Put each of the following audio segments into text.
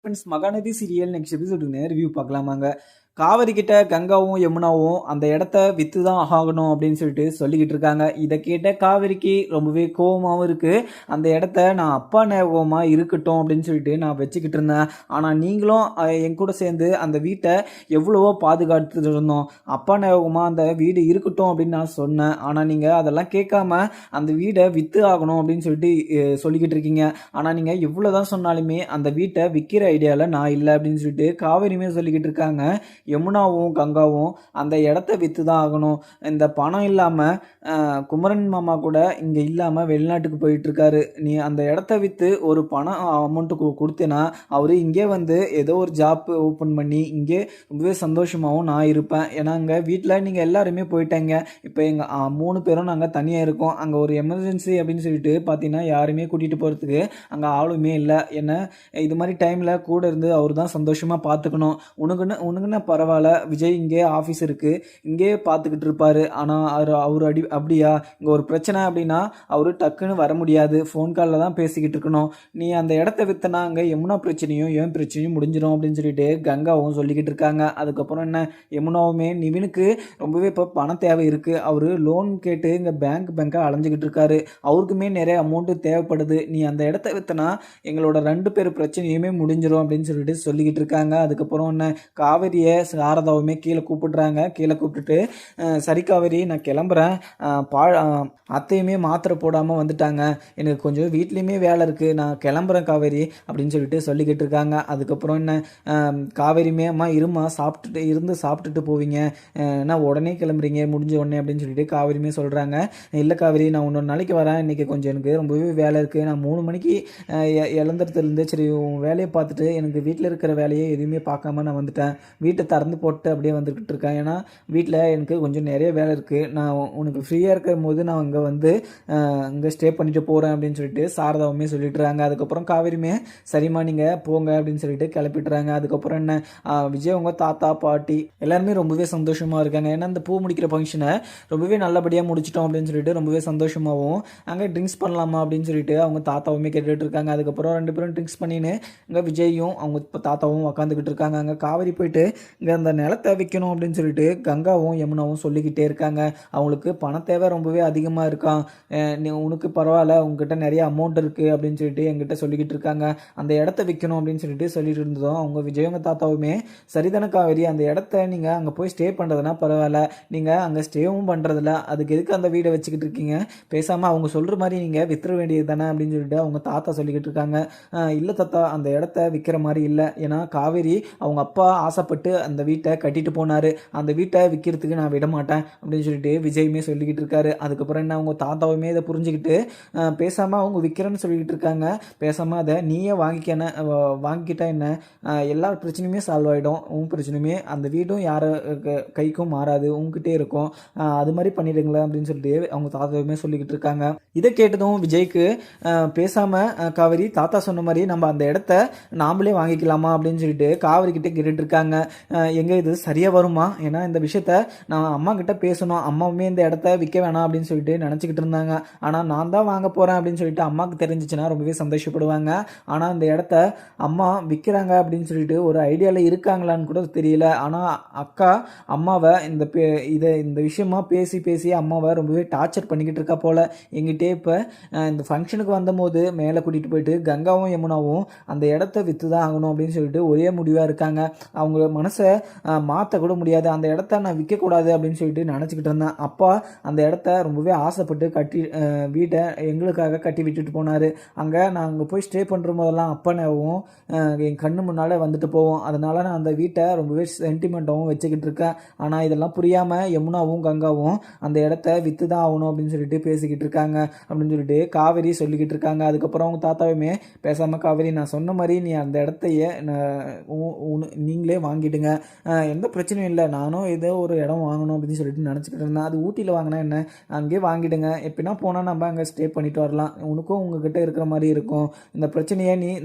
Friends, Mahanadi serial next எபிசோடுக்கு review பார்க்கலாமாங்க. காவிரி கிட்ட கங்காவும் யமுனாவும் அந்த இடத்த வித்து தான் ஆகணும் அப்படின்னு சொல்லிக்கிட்டு இருக்காங்க. இதை கேட்ட காவிரிக்கு ரொம்பவே கோபமாகவும் இருக்கு. அந்த இடத்த நான் அப்பா ஞாபகமா இருக்கட்டும் அப்படின்னு சொல்லிட்டு நான் வச்சுக்கிட்டு இருந்தேன். ஆனால் நீங்களும் என் கூட சேர்ந்து அந்த வீட்டை எவ்வளவோ பாதுகாத்துட்டு இருந்தோம். அப்பா ஞாபகமா அந்த வீடு இருக்கட்டும் அப்படின்னு நான் சொன்னேன். ஆனால் நீங்கள் அதெல்லாம் கேட்காம அந்த வீடை வித்து ஆகணும் அப்படின்னு சொல்லிக்கிட்டு இருக்கீங்க. ஆனால் நீங்கள் எவ்வளோதான் சொன்னாலுமே அந்த வீட்டை விற்கிற ஐடியாவில் நான் இல்லை அப்படின்னு சொல்லிட்டு காவிரியுமே சொல்லிக்கிட்டு இருக்காங்க. யமுனாவும் கங்காவும் அந்த இடத்த விற்று தான் ஆகணும். இந்த பணம் இல்லாமல் குமரன் மாமா கூட இங்கே இல்லாமல் வெளிநாட்டுக்கு போயிட்டுருக்காரு. நீ அந்த இடத்த விற்று ஒரு பணம் அமௌண்ட்டு கொடுத்தேன்னா அவர் இங்கே வந்து ஏதோ ஒரு ஜாப் ஓப்பன் பண்ணி இங்கே ரொம்பவே சந்தோஷமாகவும் நான் இருப்பேன். ஏன்னா அங்கே வீட்டில் நீங்கள் எல்லாருமே போயிட்டாங்க. இப்போ எங்கள் 3 பேரும் நாங்கள் தனியாக இருக்கோம். அங்கே ஒரு எமர்ஜென்சி அப்படின்னு சொல்லிட்டு பார்த்தீங்கன்னா யாருமே கூட்டிகிட்டு போகிறதுக்கு அங்கே ஆளுமே இல்லை. என்ன இது மாதிரி டைமில் கூட இருந்து அவர் தான் சந்தோஷமாக பார்த்துக்கணும். உனக்குன்னு பரவாயில்ல, விஜய் இங்கே ஆஃபீஸ் இருக்குது, இங்கே பார்த்துக்கிட்டு இருப்பார். ஆனால் அவர் அப்படியா இங்கே ஒரு பிரச்சனை அப்படின்னா அவர் டக்குன்னு வர முடியாது, ஃபோன் காலில் தான் பேசிக்கிட்டு இருக்கணும். நீ அந்த இடத்த வித்தனா அங்கே யமுனா பிரச்சனையும் என் பிரச்சனையும் முடிஞ்சிடும் அப்படின்னு சொல்லிட்டு கங்காவும் சொல்லிக்கிட்டு இருக்காங்க. அதுக்கப்புறம் என்ன, யமுனாவுமே நிவினுக்கு ரொம்பவே இப்போ பணம் தேவை இருக்குது. அவர் லோன் கேட்டு இங்கே பேங்காக அலைஞ்சிக்கிட்டு இருக்காரு. அவருக்குமே நிறைய அமௌண்ட்டு தேவைப்படுது. நீ அந்த இடத்த வித்தனா எங்களோட 2 பேர் பிரச்சனையுமே முடிஞ்சிடும் அப்படின்னு சொல்லிக்கிட்டு இருக்காங்க. அதுக்கப்புறம் என்ன, காவேரியை சாரதாவுமே கீழே கூப்பிடுறாங்க. கீழே கூப்பிட்டுட்டு சரி காவேரி நான் கிளம்புறேன், அத்தையுமே மாத்திரை போடாமல் வந்துட்டாங்க, எனக்கு கொஞ்சம் வீட்லேயுமே வேலை இருக்குது, நான் கிளம்புறேன் காவேரி அப்படின்னு சொல்லிக்கிட்டு இருக்காங்க. அதுக்கப்புறம் என்ன, காவேரியுமே அம்மா இருமா சாப்பிட்டுட்டு போவீங்க, நான் உடனே கிளம்புறீங்க முடிஞ்ச உடனே அப்படின்னு சொல்லிட்டு காவேரியுமே சொல்கிறாங்க. இல்லை காவேரி நான் இன்னொரு நாளைக்கு வரேன், இன்றைக்கி கொஞ்சம் எனக்கு ரொம்பவே வேலை இருக்குது, நான் 3 மணிக்கு இழந்துறதுலேருந்து சரி உன் வேலையை பார்த்துட்டு எனக்கு வீட்டில் இருக்கிற வேலையை எதுவுமே பார்க்காம நான் வந்துட்டேன், வீட்டை திறந்து போட்டு அப்படியே வந்துக்கிட்டு இருக்கேன். ஏன்னா வீட்டில் எனக்கு கொஞ்சம் நிறைய வேலை இருக்குது, நான் உனக்கு ஃப்ரீயாக இருக்கிற போது நான் அங்கே வந்து இங்கே ஸ்டே பண்ணிட்டு போகிறேன் அப்படின்னு சொல்லிட்டு சாரதாவுமே சொல்லிட்டுறாங்க. அதுக்கப்புறம் காவேரியுமே சரிம்மா நீங்கள் போங்க அப்படின்னு சொல்லிட்டு கிளப்பிட்டுறாங்க. அதுக்கப்புறம் என்ன, விஜய் அவங்க தாத்தா பாட்டி எல்லாருமே ரொம்பவே சந்தோஷமாக இருக்காங்க. ஏன்னா இந்த பூ முடிக்கிற ஃபங்க்ஷனை ரொம்பவே நல்லபடியாக முடிச்சிட்டோம் அப்படின்னு சொல்லிட்டு ரொம்பவே சந்தோஷமாகவும் அங்கே ட்ரிங்க்ஸ் பண்ணலாமா அப்படின்னு சொல்லிட்டு அவங்க தாத்தாவுமே கேட்டுட்டு இருக்காங்க. அதுக்கப்புறம் 2 பேரும் ட்ரிங்க்ஸ் பண்ணின்னு இங்கே விஜயும் அவங்க இப்போ தாத்தாவும் உக்காந்துக்கிட்டு இருக்காங்க. அங்கே காவேரி போயிட்டு இங்கே அந்த நிலத்தை விற்கணும் அப்படின்னு சொல்லிட்டு கங்காவும் யமுனாவும் சொல்லிக்கிட்டே இருக்காங்க. அவங்களுக்கு பண தேவை ரொம்பவே அதிகமாக இருக்கான், நீ உனக்கு பரவாயில்ல உங்ககிட்ட நிறைய அமௌண்ட் இருக்குது அப்படின்னு சொல்லிட்டு எங்கிட்ட சொல்லிக்கிட்டு இருக்காங்க. அந்த இடத்த விற்கணும் அப்படின்னு சொல்லிட்டு இருந்ததும் அவங்க விஜயவங்க தாத்தாவுமே சரிதான காவேரி, அந்த இடத்த நீங்கள் அங்கே போய் ஸ்டே பண்ணுறதுனா பரவாயில்ல, நீங்கள் அங்கே ஸ்டேவும் பண்ணுறதில்ல, அதுக்கு எதுக்கு அந்த வீடை வச்சுக்கிட்டு இருக்கீங்க, பேசாமல் அவங்க சொல்கிற மாதிரி நீங்கள் வித்துற வேண்டியது தானே அப்படின்னு சொல்லிட்டு அவங்க தாத்தா சொல்லிக்கிட்டு இருக்காங்க. இல்லை தாத்தா அந்த இடத்த விற்கிற மாதிரி இல்லை, ஏன்னா காவேரி அவங்க அப்பா ஆசைப்பட்டு அந்த வீட்டை கட்டிட்டு போனார், அந்த வீட்டை விற்கிறதுக்கு நான் விட மாட்டேன் அப்படின்னு சொல்லிட்டு விஜயுமே சொல்லிக்கிட்டு இருக்காரு. அதுக்கப்புறம் என்ன, அவங்க தாத்தாவுமே இதை புரிஞ்சுக்கிட்டு பேசாமல் அவங்க விற்கிறேன்னு சொல்லிக்கிட்டு இருக்காங்க, பேசாமல் அதை நீயே வாங்கிக்கிட்டா என்ன, எல்லா பிரச்சனையுமே சால்வ் ஆகிடும், உன் பிரச்சனையுமே அந்த வீடும் யார் கைக்கும் மாறாது உங்ககிட்டே இருக்கும், அது மாதிரி பண்ணிடுங்களேன் அப்படின்னு சொல்லிட்டு அவங்க தாத்தாவுமே சொல்லிக்கிட்டு இருக்காங்க. இதை கேட்டதும் விஜய்க்கு பேசாமல் காவேரி தாத்தா சொன்ன மாதிரி நம்ம அந்த இடத்த நாமளே வாங்கிக்கலாமா அப்படின்னு சொல்லிட்டு காவேரி கிட்டே கேட்டுட்டு இருக்காங்க. எங்கே இது சரியாக வருமா, ஏன்னா இந்த விஷயத்த நான் அம்மா கிட்ட பேசணும், அம்மாவுமே இந்த இடத்த விற்க வேணாம் அப்படின்னு சொல்லிட்டு நினச்சிக்கிட்டு இருந்தாங்க, ஆனால் நான் தான் வாங்க போகிறேன் அப்படின்னு சொல்லிட்டு அம்மாவுக்கு தெரிஞ்சிச்சுன்னா ரொம்பவே சந்தோஷப்படுவாங்க. ஆனால் இந்த இடத்த அம்மா விற்கிறாங்க அப்படின்னு சொல்லிட்டு ஒரு ஐடியாவில் இருக்காங்களான்னு கூட தெரியல. ஆனால் அக்கா அம்மாவை இந்த விஷயமா பேசி அம்மாவை ரொம்பவே டார்ச்சர் பண்ணிக்கிட்டு இருக்கா போல். எங்கிட்டே இப்போ இந்த ஃபங்க்ஷனுக்கு வந்தபோது மேலே கூட்டிகிட்டு போயிட்டு கங்காவும் யமுனாவும் அந்த இடத்த விற்று தான் ஆகணும் அப்படின்னு சொல்லிட்டு ஒரே முடிவாக இருக்காங்க. அவங்க மனசை மாற்றக்கூட முடியாது, அந்த இடத்த நான் விற்கக்கூடாது அப்படின்னு சொல்லிட்டு நினச்சிக்கிட்டு இருந்தேன். அப்பா அந்த இடத்த ரொம்பவே ஆசைப்பட்டு வீட்டை எங்களுக்காக கட்டி விட்டுட்டு போனார். அங்கே நான் அங்கே போய் ஸ்டே பண்ணுற போதெல்லாம் அப்பனாவும் என் கண்ணு முன்னால் வந்துட்டு போவோம், அதனால் நான் அந்த வீட்டை ரொம்பவே சென்டிமெண்ட்டாகவும் வச்சுக்கிட்டு இருக்கேன். ஆனால் இதெல்லாம் புரியாமல் யமுனாவும் கங்காவும் அந்த இடத்த விற்று தான் ஆகணும் அப்படின்னு சொல்லிட்டு பேசிக்கிட்டு இருக்காங்க அப்படின்னு சொல்லிட்டு காவேரி சொல்லிக்கிட்டு இருக்காங்க. அதுக்கப்புறம் அவங்க தாத்தாவுமே பேசாமல் காவேரி நான் சொன்ன மாதிரி நீ அந்த இடத்தையே நீங்களே வாங்கிடுங்க, எந்த பிரச்சனையும் இல்லை, நானும் ஏதோ ஒரு இடம் வாங்கணும் அப்படின்னு சொல்லிட்டு நினச்சிக்கிட்டு இருந்தேன், அது ஊட்டியில் வாங்கினா என்ன, அங்கேயே வாங்கிடுங்க, எப்படின்னா போனால் நம்ம அங்கே ஸ்டே பண்ணிட்டு வரலாம், உனக்கும் உங்ககிட்ட இருக்கிற மாதிரி இருக்கும், இந்த பிரச்சனையை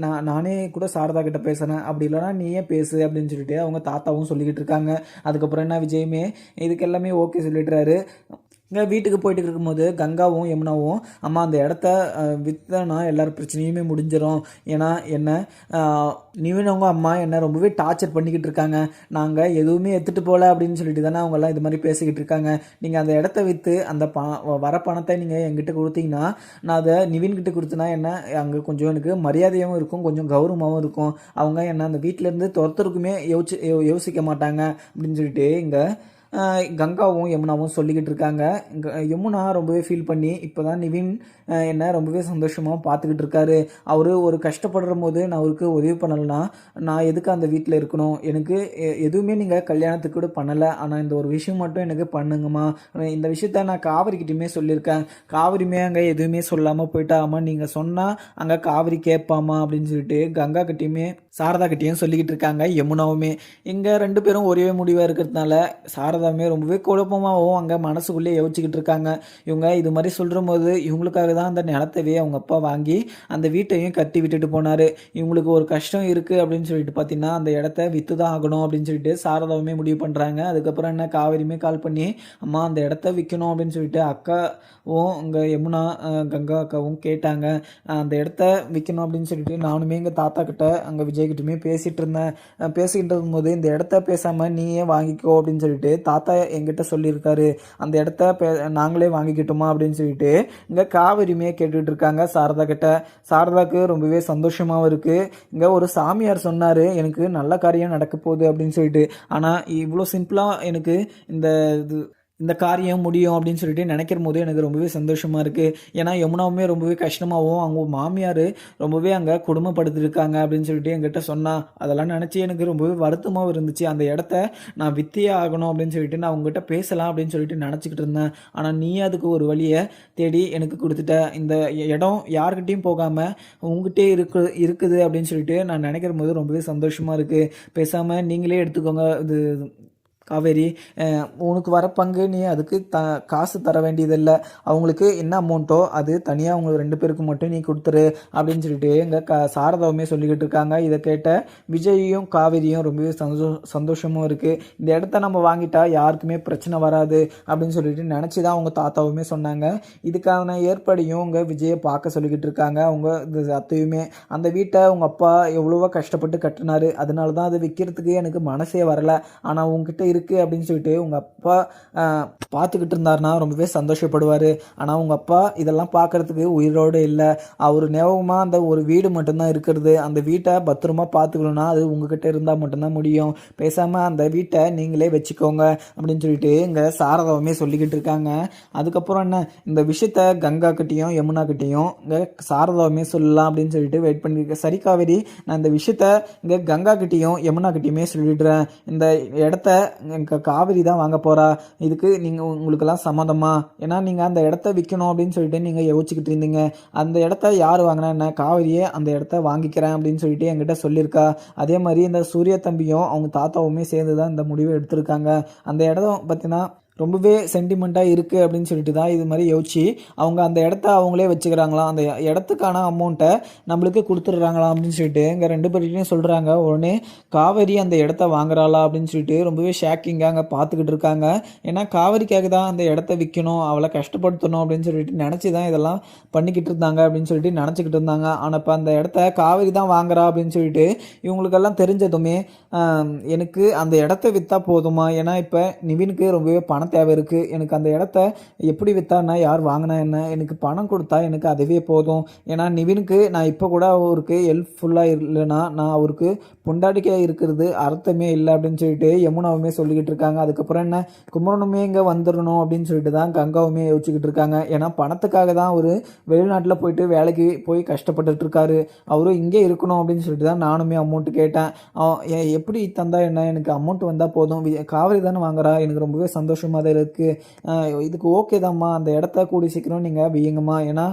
நானே கூட சாரதா கிட்ட பேசுகிறேன், அப்படி இல்லைனா நீயே பேசு அப்படின்னு சொல்லிட்டு அவங்க தாத்தாவும் சொல்லிக்கிட்டு இருக்காங்க. அதுக்கப்புறம் என்ன, விஜயுமே இதுக்கு எல்லாமே ஓகே சொல்லிடுறாரு. இங்கே வீட்டுக்கு போயிட்டு இருக்கும்போது கங்காவும் யமுனாவும் அம்மா அந்த இடத்த விற்றனா எல்லாரும் பிரச்சனையுமே முடிஞ்சிடும். ஏன்னா என்ன நிவினவங்க அம்மா என்ன ரொம்பவே டார்ச்சர் பண்ணிக்கிட்டு இருக்காங்க. நாங்கள் எதுவுமே எடுத்துகிட்டு போகல அப்படின்னு சொல்லிட்டு தானே அவங்கெல்லாம் இது மாதிரி பேசிக்கிட்டு இருக்காங்க. நீங்கள் அந்த இடத்த விற்று அந்த வர பணத்தை நீங்கள் என்கிட்ட கொடுத்தீங்கன்னா நான் அதை நிவின்கிட்ட கொடுத்தனா என்ன அங்கே கொஞ்சம் எனக்கு மரியாதையாகவும் இருக்கும், கொஞ்சம் கௌரவமாகவும் இருக்கும். அவங்க என்ன அந்த வீட்டிலேருந்து துரத்துறதுக்குமே யோசிக்க மாட்டாங்க அப்படின்னு சொல்லிட்டு இங்கே கங்காவும் யமுனாவும் சொல்லிக்கிட்டு இருக்காங்க. யமுனா ரொம்பவே ஃபீல் பண்ணி இப்போ தான் நிவின் என்ன ரொம்பவே சந்தோஷமாக பார்த்துக்கிட்டு இருக்காரு. அவர் ஒரு கஷ்டப்படுற போது நான் அவருக்கு உதவி பண்ணலைன்னா நான் எதுக்கு அந்த வீட்டில் இருக்கணும்? எனக்கு எதுவுமே நீங்கள் கல்யாணத்துக்கு கூட பண்ணலை, ஆனால் இந்த ஒரு விஷயம் மட்டும் எனக்கு பண்ணுங்கம்மா. இந்த விஷயத்த நான் காவிரிக்கிட்டையுமே சொல்லியிருக்கேன். காவிரிமே அங்கே எதுவுமே சொல்லாமல் போயிட்டா, அம்மா நீங்கள் சொன்னால் அங்கே காவிரி கேட்பாமா அப்படின்னு சொல்லிட்டு கங்கா கிட்டேயுமே சாரதா கிட்டேயும் சொல்லிக்கிட்டு இருக்காங்க. யமுனாவுமே இங்கே 2 பேரும் ஒரே முடிவாக இருக்கிறதுனால சாரதாவுமே ரொம்பவே குழப்பமாகவும் அங்கே மனசுக்குள்ளேயே யோசிச்சுக்கிட்டு இருக்காங்க. இவங்க இது மாதிரி சொல்கிற போது இவங்களுக்காக தான் அந்த நிலத்தவே அவங்க அப்பா வாங்கி அந்த வீட்டையும் கட்டி விட்டுட்டு போனார். இவங்களுக்கு ஒரு கஷ்டம் இருக்குது அப்படின்னு சொல்லிட்டு பார்த்தீங்கன்னா அந்த இடத்த விற்று தான் ஆகணும் அப்படின்னு சொல்லிட்டு சாரதாவுமே முடிவு பண்ணுறாங்க. அதுக்கப்புறம் என்ன காவிரியுமே கால் பண்ணி அம்மா அந்த இடத்த விற்கணும் அப்படின்னு சொல்லிட்டு அக்காவும் இங்கே யமுனா கங்கா அக்காவும் கேட்டாங்க. அந்த இடத்த விற்கணும் அப்படின்னு சொல்லிட்டு நானுமே எங்கள் தாத்தா கிட்ட அங்கே விஜய்கிட்டயுமே பேசிகிட்டு இருந்தேன். பேசிக்கிட்டு இருக்கும்போது இந்த இடத்த பேசாமல் நீயே வாங்கிக்கோ அப்படின்னு சொல்லிட்டு தாத்தா என்கிட்ட சொல்லியிருக்காரு. அந்த இடத்த நாங்களே வாங்கிக்கிட்டோமா அப்படின்னு சொல்லிட்டு இங்கே காவிரியுமே கேட்டுட்டு இருக்காங்க சாரதா கிட்ட. சாரதாக்கு ரொம்பவே சந்தோஷமாகவும் இருக்குது. இங்கே ஒரு சாமியார் சொன்னார் எனக்கு நல்ல காரியம் நடக்க போகுது அப்படின்னு சொல்லிட்டு. ஆனால் இவ்வளோ சிம்பிளாக எனக்கு இந்த காரியம் முடியும் அப்படின்னு சொல்லிட்டு நினைக்கிற போது எனக்கு ரொம்பவே சந்தோஷமாக இருக்குது. ஏன்னா யமுனாவுமே ரொம்பவே கஷ்டமாகவும் அவங்க மாமியார் ரொம்பவே அங்கே கொடுமைப்படுத்திருக்காங்க அப்படின்னு சொல்லிட்டு என்கிட்ட சொன்னால் அதெல்லாம் நினச்சி எனக்கு ரொம்பவே வருத்தமாகவும் இருந்துச்சு. அந்த இடத்த நான் வித்தியே ஆகணும் அப்படின்னு சொல்லிட்டு நான் உங்ககிட்ட பேசலாம் அப்படின்னு சொல்லிட்டு நினச்சிக்கிட்டு இருந்தேன். ஆனால் நீ அதுக்கு ஒரு வழியை தேடி எனக்கு கொடுத்துட்ட. இந்த இடம் யாருக்கிட்டையும் போகாமல் உங்ககிட்டே இருக்குது அப்படின்னு சொல்லிட்டு நான் நினைக்கிற போது ரொம்பவே சந்தோஷமாக இருக்குது. பேசாமல் நீங்களே எடுத்துக்கோங்க இது காவேரி, உனக்கு வர பங்கு நீ அதுக்கு காசு தர வேண்டியதில்லை. அவங்களுக்கு என்ன அமௌண்ட்டோ அது தனியாக அவங்க 2 பேருக்கு மட்டும் நீ கொடுத்துரு அப்படின்னு சொல்லிட்டு எங்கள் சாரதாவுமே சொல்லிக்கிட்டு இருக்காங்க. இதை கேட்ட விஜயும் காவேரியும் ரொம்பவே சந்தோஷமும் இருக்குது. இந்த இடத்த நம்ம வாங்கிட்டா யாருக்குமே பிரச்சனை வராது அப்படின்னு சொல்லிட்டு நினச்சி தான் அவங்க தாத்தாவுமே சொன்னாங்க. இதுக்கான ஏற்பாடையும் உங்கள் விஜயை பார்க்க சொல்லிக்கிட்டு இருக்காங்க. அவங்க இந்த அத்தையுமே அந்த வீட்டை அவங்க அப்பா எவ்வளவோ கஷ்டப்பட்டு கட்டினாரு, அதனால தான் அது விற்கிறதுக்கு எனக்கு மனசே வரலை. ஆனால் உங்ககிட்ட இருக்குது அப்படின்னு சொல்லிட்டு உங்கள் அப்பா பார்த்துக்கிட்டு இருந்தாருன்னா ரொம்பவே சந்தோஷப்படுவார். ஆனால் உங்கள் அப்பா இதெல்லாம் பார்க்குறதுக்கு உயிரோடு இல்லை. அவர் ஞாபகமாக அந்த ஒரு வீடு மட்டும்தான் இருக்கிறது. அந்த வீட்டை பத்திரமா பார்த்துக்கணுன்னா அது உங்ககிட்ட இருந்தால் மட்டும்தான் முடியும். பேசாமல் அந்த வீட்டை நீங்களே வச்சுக்கோங்க அப்படின்னு சொல்லிட்டு இங்கே சாரதாவுமே சொல்லிக்கிட்டு இருக்காங்க. அதுக்கப்புறம் என்ன இந்த விஷயத்த கங்கா கிட்டேயும் யமுனா கிட்டேயும் இங்கே சாரதாவுமே சொல்லலாம் அப்படின்னு சொல்லிட்டு வெயிட் பண்ணியிருக்கேன். சரி காவேரி, நான் இந்த விஷயத்த இங்கே கங்கா கிட்டேயும் யமுனா கிட்டேயுமே சொல்லிடுறேன். இந்த இடத்த எங்கள் காவிரி தான் வாங்க போகிறா. இதுக்கு உங்களுக்கெல்லாம் சம்மதமா? ஏன்னா நீங்கள் அந்த இடத்த விற்கணும் அப்படின்னு சொல்லிட்டு நீங்கள் யோசிச்சுக்கிட்டு இருந்தீங்க. அந்த இடத்த யார் வாங்கினா என்ன, காவிரியே அந்த இடத்த வாங்கிக்கிறேன் அப்படின்னு சொல்லிட்டு என்கிட்ட சொல்லியிருக்கா. அதே மாதிரி இந்த சூர்யா தம்பியும் அவங்க தாத்தாவுமே சேர்ந்து தான் இந்த முடிவை எடுத்திருக்காங்க. அந்த இடம் பார்த்தீங்கன்னா ரொம்பவே சென்டிமெண்ட்டாக இருக்குது அப்படின்னு சொல்லிட்டு தான் இது மாதிரி யோசிச்சு அவங்க அந்த இடத்த அவங்களே வச்சுக்கிறாங்களாம். அந்த இடத்துக்கான அமௌண்ட்டை நம்மளுக்கு கொடுத்துட்றாங்களாம் அப்படின்னு சொல்லிட்டு இங்கே 2 பேர்கிட்டையும் சொல்கிறாங்க. உடனே காவேரி அந்த இடத்த வாங்குறாளா அப்படின்னு சொல்லிட்டு ரொம்பவே ஷாக்கிங்காக அங்கே பார்த்துக்கிட்டு இருக்காங்க. ஏன்னா காவேரிக்காக தான் அந்த இடத்த விற்கணும், அவளை கஷ்டப்படுத்தணும் அப்படின்னு சொல்லிட்டு நினச்சி தான் இதெல்லாம் பண்ணிக்கிட்டு இருந்தாங்க அப்படின்னு சொல்லிட்டு நினச்சிக்கிட்டு இருந்தாங்க. ஆனால் இப்போ அந்த இடத்த காவேரி தான் வாங்குறா அப்படின்னு சொல்லிட்டு இவங்களுக்கெல்லாம் தெரிஞ்சதுமே எனக்கு அந்த இடத்த விற்றா போதுமா? ஏன்னா இப்போ நிவினுக்கு ரொம்பவே பணம் தேவை இருக்குது. எனக்கு அந்த இடத்த எப்படி விற்றானா யார் வாங்கினா என்ன, எனக்கு பணம் கொடுத்தா எனக்கு அதுவே போதும். ஏன்னா நிவினுக்கு நான் இப்போ கூட அவருக்கு ஹெல்ப்ஃபுல்லாக இல்லைன்னா நான் அவருக்கு பொண்டாட்டிக்காக இருக்கிறது அர்த்தமே இல்லை அப்படின்னு சொல்லிட்டு யமுனாவுமே சொல்லிக்கிட்டு இருக்காங்க. அதுக்கப்புறம் என்ன குமரனுமே இங்கே வந்துடணும் அப்படின்னு சொல்லிட்டு தான் கங்காவுமே யோசிச்சுக்கிட்டு இருக்காங்க. ஏன்னா பணத்துக்காக தான் அவர் வெளிநாட்டில் போயிட்டு வேலைக்கு போய் கஷ்டப்பட்டுட்டு இருக்காரு. அவரும் இங்கே இருக்கணும் அப்படின்னு சொல்லிட்டு தான் நானுமே அமௌண்ட்டு கேட்டேன். எப்படி தந்தா என்ன, எனக்கு அமௌண்ட் வந்தால் போதும், காவிரி தானே வாங்குறா, எனக்கு ரொம்பவே சந்தோஷமாக தான் இருக்குது, இதுக்கு ஓகே தான்மா, அந்த இடத்த கூடி சீக்கிரம் நீங்கள் வையுங்கம்மா. ஏன்னா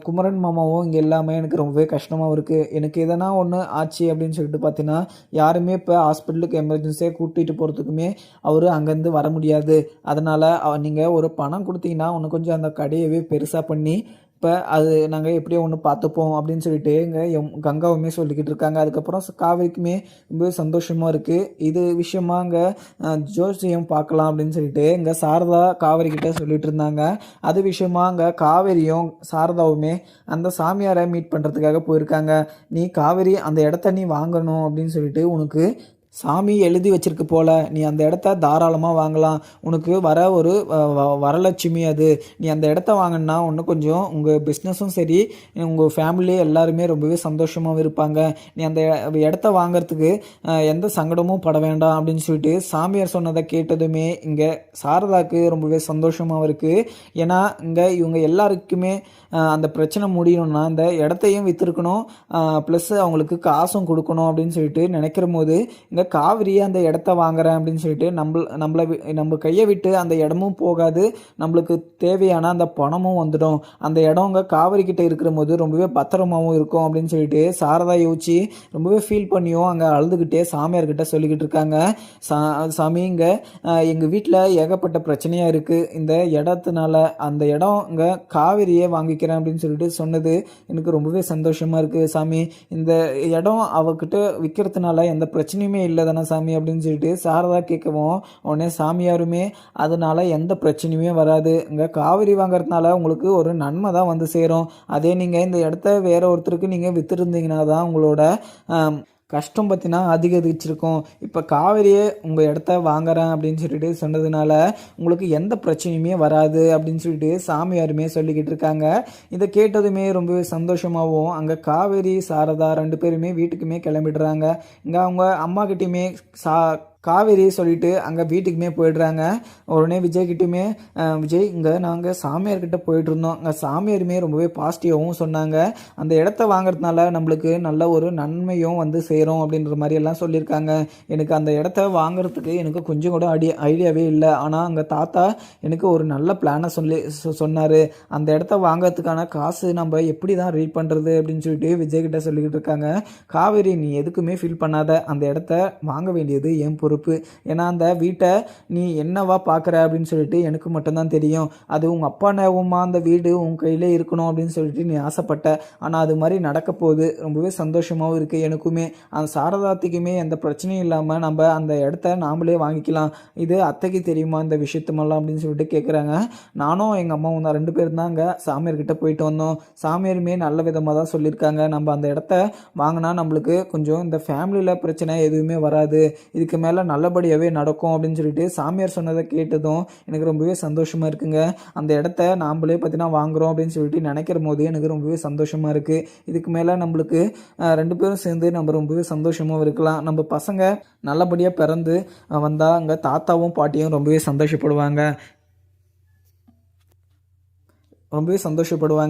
குமரன் மாமாவும் இங்கே எல்லாமே எனக்கு ரொம்பவே கஷ்டமாகவும் இருக்குது. எனக்கு எதனா ஒன்று ஆச்சு அப்படின்னு சொல்லிட்டு பார்த்தீங்கன்னா யாருமே இப்போ ஹாஸ்பிட்டலுக்கு எமர்ஜென்சியாக கூட்டிகிட்டு போகிறதுக்குமே அவர் அங்கேருந்து வர முடியாது. அதனால் நீங்கள் ஒரு பணம் கொடுத்தீங்கன்னா இன்னும் கொஞ்சம் அந்த கடையவே பெருசாக பண்ணி இப்போ அது நாங்கள் எப்படியோ ஒன்று பார்த்துப்போம் அப்படின்னு சொல்லிட்டு இங்கே கங்காவுமே சொல்லிக்கிட்டு இருக்காங்க. அதுக்கப்புறம் காவேரிக்குமே ரொம்ப சந்தோஷமாக இருக்குது. இது விஷயமா இங்கே ஜோசியம் பார்க்கலாம் அப்படின்னு சொல்லிட்டு இங்கே சாரதா காவேரி கிட்ட சொல்லிட்டு இருந்தாங்க. அது விஷயமா இங்கே காவேரியும் சாரதாவுமே அந்த சாமியாரை மீட் பண்ணுறதுக்காக போயிருக்காங்க. நீ காவேரி அந்த இடத்த நீ வாங்கணும் அப்படின்னு சொல்லிட்டு உனக்கு சாமி எழுதி வச்சிருக்கு போல, நீ அந்த இடத்த தாராளமாக வாங்கலாம். உனக்கு வர ஒரு வரலட்சுமி அது. நீ அந்த இடத்த வாங்கினா இன்னும் கொஞ்சம் உங்கள் பிஸ்னஸும் சரி, உங்கள் ஃபேமிலி எல்லாருமே ரொம்பவே சந்தோஷமாகவும் இருப்பாங்க. நீ அந்த இடத்த வாங்கிறதுக்கு எந்த சங்கடமும் பட வேண்டாம் அப்படின்னு சொல்லிட்டு சாமியார் சொன்னதை கேட்டதுமே இங்கே சாரதாவுக்கு ரொம்பவே சந்தோஷமாகவும் இருக்குது. ஏன்னா இங்கே இவங்க எல்லாருக்குமே அந்த பிரச்சனை முடியணும்னா அந்த இடத்தையும் விற்றுருக்கணும், ப்ளஸ் அவங்களுக்கு காசும் கொடுக்கணும் அப்படின்னு சொல்லிட்டு நினைக்கிற போது இங்கே காவிரி அந்த இடத்த வாங்குறேன் அப்படின்னு சொல்லிட்டு நம்ம கையை விட்டு அந்த இடமும் போகாது, நம்மளுக்கு தேவையான அந்த பணமும் வந்துடும். அந்த இடம் இங்கே காவிரி கிட்ட இருக்கிற போது ரொம்பவே பத்திரமாகவும் இருக்கும் அப்படின்னு சொல்லிட்டு சாரதா யோசிச்சு ரொம்பவே ஃபீல் பண்ணியும் அங்கே அழுதுகிட்டே சாமியார்கிட்ட சொல்லிக்கிட்டு இருக்காங்க. சாமி இங்கே எங்கள் வீட்டில் ஏகப்பட்ட பிரச்சனையாக இருக்குது, இந்த இடத்துனால அந்த இடம் இங்கே காவிரியே வாங்கிக்கிறேன் அப்படின்னு சொல்லிட்டு சொன்னது எனக்கு ரொம்பவே சந்தோஷமாக இருக்குது சாமி. இந்த இடம் அவகிட்ட விற்கிறதுனால எந்த பிரச்சனையுமே இல்லை தானே சாமி அப்படின்னு சொல்லிட்டு சாரதா கேட்கவும் உடனே சாமியாருமே அதனால எந்த பிரச்சனையுமே வராது, இங்கே காவிரி வாங்குறதுனால உங்களுக்கு ஒரு நன்மை தான் வந்து சேரும். அதே நீங்கள் இந்த இடத்த வேற ஒருத்தருக்கு நீங்கள் விற்றுருந்தீங்கன்னா தான் உங்களோட கஷ்டம் பற்றினா அதிகரிச்சிருக்கும். இப்போ காவிரியே உங்கள் இடத்த வாங்குறேன் அப்படின்னு சொல்லிட்டு சொன்னதுனால உங்களுக்கு எந்த பிரச்சனையுமே வராது அப்படின்னு சொல்லிட்டு சாமியாருமே சொல்லிக்கிட்டு இருக்காங்க. இதை கேட்டதுமே ரொம்பவே சந்தோஷமாகவும் அங்கே காவேரி சாரதா 2 பேருமே வீட்டுக்குமே கிளம்பிடுறாங்க. இங்கே அவங்க அம்மா கிட்டேயுமே காவேரி சொல்லிட்டு அங்கே வீட்டுக்குமே போயிடுறாங்க. உடனே விஜய்கிட்டையுமே விஜய் இங்கே நாங்கள் சாமியார்கிட்ட போயிட்டு இருந்தோம், அங்கே சாமியாருமே ரொம்பவே பாசிட்டிவாகவும் சொன்னாங்க, அந்த இடத்த வாங்குறதுனால நம்மளுக்கு நல்ல ஒரு நன்மையும் வந்து சேரும் அப்படின்ற மாதிரி எல்லாம் சொல்லியிருக்காங்க. எனக்கு அந்த இடத்த வாங்குறதுக்கு எனக்கு கொஞ்சம் கூட ஐடியாவே இல்லை. ஆனால் அங்கே தாத்தா எனக்கு ஒரு நல்ல பிளானை சொன்னார். அந்த இடத்த வாங்கிறதுக்கான காசு நம்ம எப்படி தான் ரீட் பண்ணுறது அப்படின்னு சொல்லிட்டு விஜய்கிட்ட சொல்லிக்கிட்டு இருக்காங்க. காவேரி நீ எதுக்குமே ஃபீல் பண்ணாத, அந்த இடத்த வாங்க வேண்டியது என் பொறுப்பு. ஏன்னா அந்த வீட்டை நீ என்னவா பார்க்குற அப்படின்னு சொல்லிட்டு எனக்கு மட்டும்தான் தெரியும். அது உங்கள் அப்பா நேவமா அந்த வீடு உன் கையிலே இருக்கணும் அப்படின்னு சொல்லிட்டு நீ ஆசைப்பட்ட. ஆனால் அது மாதிரி நடக்க போகுது. ரொம்பவே சந்தோஷமாகவும் இருக்குது எனக்குமே. அந்த சாரதாத்துக்குமே எந்த பிரச்சனையும் இல்லாமல் நம்ம அந்த இடத்த நாமளே வாங்கிக்கலாம். இது அத்தைக்கு தெரியுமா இந்த விஷயத்துமெல்லாம் அப்படின்னு சொல்லிட்டு கேட்குறாங்க. நானும் எங்கள் அம்மாவும் தான் 2 பேர் தான் அங்கே சாமியார்கிட்ட போயிட்டு வந்தோம். சாமியாருமே நல்ல விதமாக தான் சொல்லியிருக்காங்க. நம்ம அந்த இடத்த வாங்கினா நம்மளுக்கு கொஞ்சம் இந்த ஃபேமிலியில் பிரச்சனை எதுவுமே வராது, இதுக்கு மேலே நல்லபடியாகவே நடக்கும் அப்படின்னு சொல்லிட்டு சாமியார் சொன்னதை கேட்டதும் எனக்கு ரொம்பவே சந்தோஷமாக இருக்குங்க. அந்த இடத்த நாம்ளே பார்த்தீங்கன்னா வாங்குகிறோம் அப்படின்னு சொல்லிட்டு நினைக்கிற போது எனக்கு ரொம்பவே சந்தோஷமாக இருக்குது. இதுக்கு மேலே நம்மளுக்கு 2 பேரும் சேர்ந்து நம்ம ரொம்பவே சந்தோஷமாக இருக்கலாம். நம்ம பசங்க நல்லபடியாக பிறந்து வந்தால் அங்கே தாத்தாவும் பாட்டியும் ரொம்பவே சந்தோஷப்படுவாங்க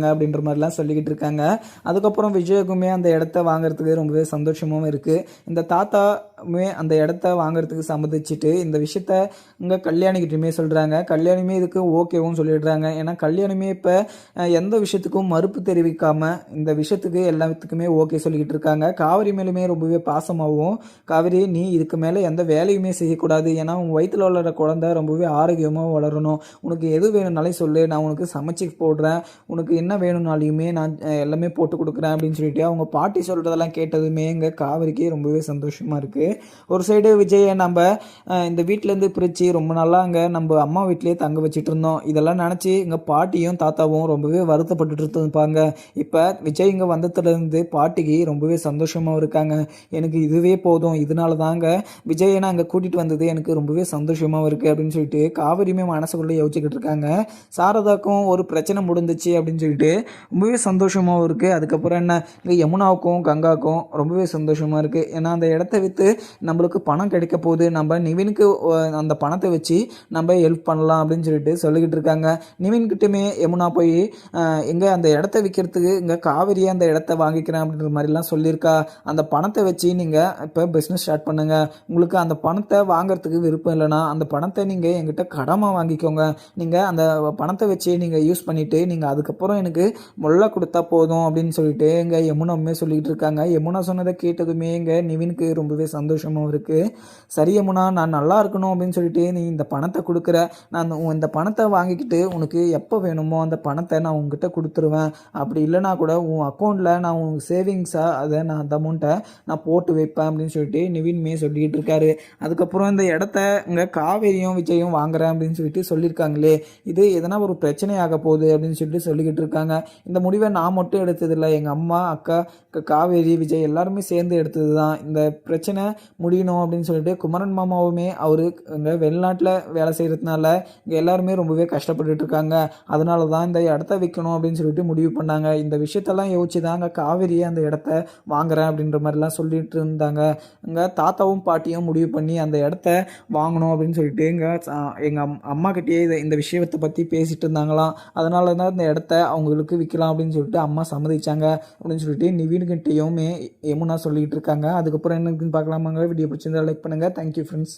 அப்படின்ற மாதிரிலாம் சொல்லிக்கிட்டு இருக்காங்க. அதுக்கப்புறம் விஜய்க்குமே அந்த இடத்த வாங்குறதுக்கு ரொம்பவே சந்தோஷமாகவும் இருக்குது. இந்த தாத்தாவுமே அந்த இடத்த வாங்குறதுக்கு சம்மதிச்சுட்டு இந்த விஷயத்த இங்கே கல்யாணிக்கிட்டுமே சொல்கிறாங்க. கல்யாணியுமே இதுக்கு ஓகேவும் சொல்லிடுறாங்க. ஏன்னா கல்யாணியுமே இப்போ எந்த விஷயத்துக்கும் மறுப்பு தெரிவிக்காமல் இந்த விஷயத்துக்கு எல்லாத்துக்குமே ஓகே சொல்லிக்கிட்டு இருக்காங்க. காவிரி மேலுமே ரொம்பவே பாசமாகவும், காவிரி நீ இதுக்கு மேலே எந்த வேலையுமே செய்யக்கூடாது, ஏன்னா உங்கள் வயிற்றில் வளர குழந்தை ரொம்பவே ஆரோக்கியமாக வளரணும், உனக்கு எது வேணும்னாலே சொல்லு, நான் உனக்கு சமைச்சு போடுறேன், உனக்கு என்ன வேணும்னாலையுமே நான் எல்லாமே போட்டு கொடுக்குறேன் அப்படின்னு சொல்லிட்டு அவங்க பாட்டி சொல்கிறதெல்லாம் கேட்டதுமே எங்கள் காவிரிக்கு ரொம்பவே சந்தோஷமாக இருக்குது. ஒரு சைடு விஜயை நம்ம இந்த வீட்டிலேருந்து பிரித்து ரொம்ப நாளாக அங்கே நம்ம அம்மா வீட்டிலே தங்க வச்சுட்டு இருந்தோம். இதெல்லாம் நினச்சி எங்கள் பாட்டியும் தாத்தாவும் ரொம்பவே வருத்தப்பட்டு இருப்பாங்க. இப்போ விஜய் இங்கே வந்ததுலேருந்து பாட்டிக்கு ரொம்பவே சந்தோஷமாக இருக்காங்க. எனக்கு இதுவே போதும், இதனால தாங்க விஜயை நான் அங்கே கூட்டிகிட்டு வந்தது எனக்கு ரொம்பவே சந்தோஷமாக இருக்குது அப்படின்னு சொல்லிட்டு காவிரியுமே மனசுக்குள்ளே யோசிச்சுக்கிட்டு இருக்காங்க. சாரதாக்கும் ஒரு பிரச்சனை முடிஞ்சிச்சு அப்படின்னு சொல்லிட்டு ரொம்பவே சந்தோஷமாகவும் இருக்குது. அதுக்கப்புறம் என்ன இங்கே யமுனாவுக்கும் கங்காவுக்கும் ரொம்பவே சந்தோஷமாக இருக்குது. ஏன்னா அந்த இடத்த விற்று நம்மளுக்கு பணம் கிடைக்க போகுது, நம்ம நிவினுக்கு அந்த பணத்தை வச்சு நம்ம ஹெல்ப் பண்ணலாம் அப்படின்னு சொல்லிட்டு சொல்லிக்கிட்டு இருக்காங்க. நிவின்கிட்டமே யமுனா போய் எங்கே அந்த இடத்த விற்கிறதுக்கு இங்கே காவிரியை அந்த இடத்த வாங்கிக்கிறேன் அப்படின்ற மாதிரிலாம் சொல்லியிருக்கா. அந்த பணத்தை வச்சு நீங்கள் இப்போ பிஸ்னஸ் ஸ்டார்ட் பண்ணுங்கள், உங்களுக்கு அந்த பணத்தை வாங்கிறதுக்கு விருப்பம் இல்லைனா அந்த பணத்தை நீங்கள் எங்கிட்ட கடமாக வாங்கிக்கோங்க, நீங்கள் அந்த பணத்தை வச்சு நீங்கள் யூஸ் பண்ணிவிட்டு நீங்கள் அதுக்கப்புறம் எனக்கு முல்லை கொடுத்தா போதும் அப்படின்னு சொல்லிட்டு எங்கள் யமுனாவுமே சொல்லிக்கிட்டு இருக்காங்க. யமுனா சொன்னதை கேட்டதுமே எங்கள் நிவினுக்கு ரொம்பவே சந்தோஷம் சந்தோஷமாகவும் இருக்குது. சரி யமுனா, நான் நல்லா இருக்கணும் அப்படின்னு சொல்லிட்டு நீ இந்த பணத்தை கொடுக்குற. நான் இந்த பணத்தை வாங்கிக்கிட்டு உனக்கு எப்போ வேணுமோ அந்த பணத்தை நான் உங்ககிட்ட கொடுத்துருவேன். அப்படி இல்லைனா கூட உன் அக்கௌண்ட்டில் நான் உன் சேவிங்ஸாக நான் அந்த அமௌண்ட்டை நான் போட்டு வைப்பேன் அப்படின்னு சொல்லிட்டு நிவின்மே சொல்லிக்கிட்டு இருக்காரு. அதுக்கப்புறம் இந்த இடத்த இங்கே காவேரியும் விஜயும் வாங்குறேன் அப்படின்னு சொல்லிட்டு சொல்லியிருக்காங்களே, இது எதனா ஒரு பிரச்சனையாக போகுது அப்படின்னு சொல்லிட்டு சொல்லிக்கிட்டு இருக்காங்க. இந்த முடிவை நான் மட்டும் எடுத்ததில்லை, எங்கள் அம்மா, அக்கா, காவேரி, விஜய் எல்லாருமே சேர்ந்து எடுத்தது தான். இந்த பிரச்சனை முடியணும் அப்படின்னு சொல்லிட்டு குமரன் மாமாவுமே அவரு இங்கே வெளிநாட்டில் வேலை செய்கிறதுனால இங்கே எல்லாருமே ரொம்பவே கஷ்டப்பட்டுட்டு இருக்காங்க. அதனால தான் இந்த இடத்த விற்கணும் அப்படின்னு சொல்லிட்டு முடிவு பண்ணாங்க. இந்த விஷயத்தெல்லாம் யோசிச்சு தாங்க காவேரியை அந்த இடத்த வாங்குறேன் அப்படின்ற மாதிரிலாம் சொல்லிட்டு இருந்தாங்க. இங்கே தாத்தாவும் பாட்டியும் முடிவு பண்ணி அந்த இடத்த வாங்கணும் அப்படின்னு சொல்லிட்டு எங்கள் அம்மா கிட்டேயே இந்த விஷயத்தை பற்றி பேசிட்டு இருந்தாங்களாம். அதனால தான் இந்த இடத்த அவங்களுக்கு விற்கலாம் அப்படின்னு சொல்லிட்டு அம்மா சம்மதிச்சாங்க அப்படின்னு சொல்லிட்டு நிவின்கிட்டையுமே யமுனா சொல்லிகிட்டு இருக்காங்க. அதுக்கப்புறம் என்னன்னு பார்க்கலாமாங்க. வீடியோ பிடிச்சிருந்தா லைக் பண்ணுங்கள். Thank you friends.